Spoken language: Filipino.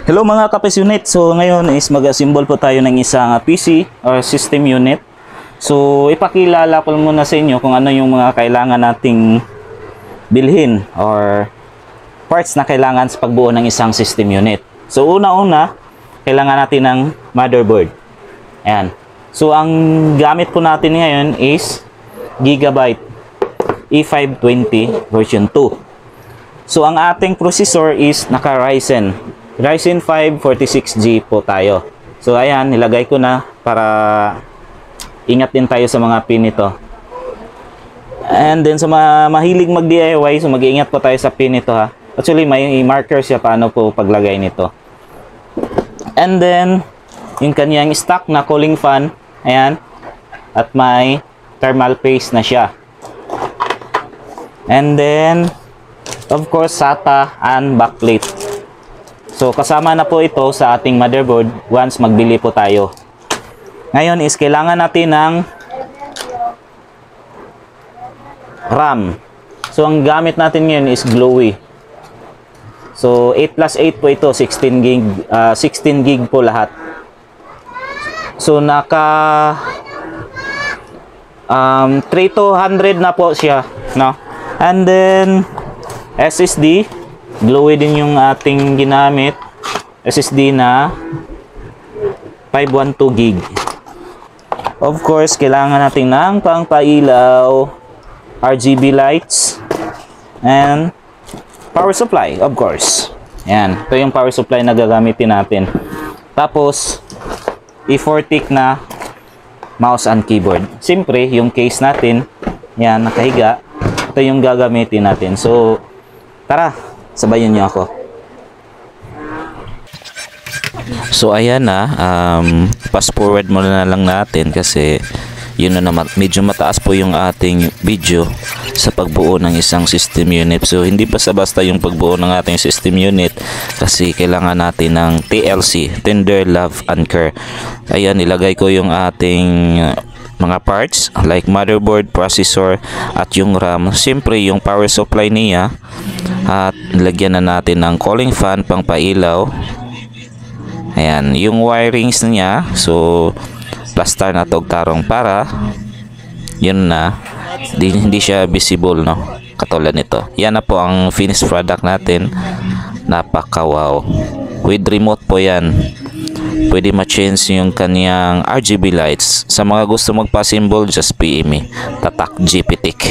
Hello mga Kapes Unit. So ngayon is mag-assemble po tayo ng isang PC or system unit. So ipakilala ko muna sa inyo kung ano yung mga kailangan nating bilhin or parts na kailangan sa pagbuo ng isang system unit. So una-una, kailangan natin ng motherboard. Ayan. So ang gamit po natin ngayon is Gigabyte E520 version 2. So ang ating processor is naka Ryzen 5 46G po tayo. So ayan, nilagay ko na para ingat din tayo sa mga pin nito. And then sa mga mahilig mag-DIY, so mag-iingat po tayo sa pin nito ha. Actually may marker siya paano po paglagay nito. And then yung kanyang stock na cooling fan, ayan, at may thermal paste na siya. And then of course SATA and backplate. So kasama na po ito sa ating motherboard once magbili po tayo. Ngayon is kailangan natin ng RAM. So ang gamit natin ngayon is Glowy. So 8+8 po ito, 16 gig po lahat. So naka 3200 na po siya, no? And then SSD, Glowy din yung ating ginamit. SSD na 512 gig. Of course, kailangan natin ng pangpailaw, RGB lights, and power supply, of course. Yan, ito yung power supply na gagamitin natin. Tapos, E4-tick na mouse and keyboard. Siyempre, yung case natin, yan, nakahiga. Ito yung gagamitin natin. So, tara! Sabayan niyo ako. So ayan na, fast forward muna na lang natin kasi yun na medyo mataas po yung ating video sa pagbuo ng isang system unit. So hindi basta-basta yung pagbuo ng ating system unit kasi kailangan natin ng TLC, Tender Love and Care. Ayan, nilagay ko yung ating mga parts like motherboard, processor at yung RAM. Siyempre yung power supply niya at lagyan na natin ng cooling fan pang pailaw. Ayan, yung wirings niya, so plaster na tog tarong para yun na hindi siya visible, no, katulad nito. Yan na po ang finished product natin. Napaka wow, with remote po yan. Pwede ma-change yung kanyang RGB lights. Sa mga gusto magpa-symbol, just PM me. Tatak GPTIC.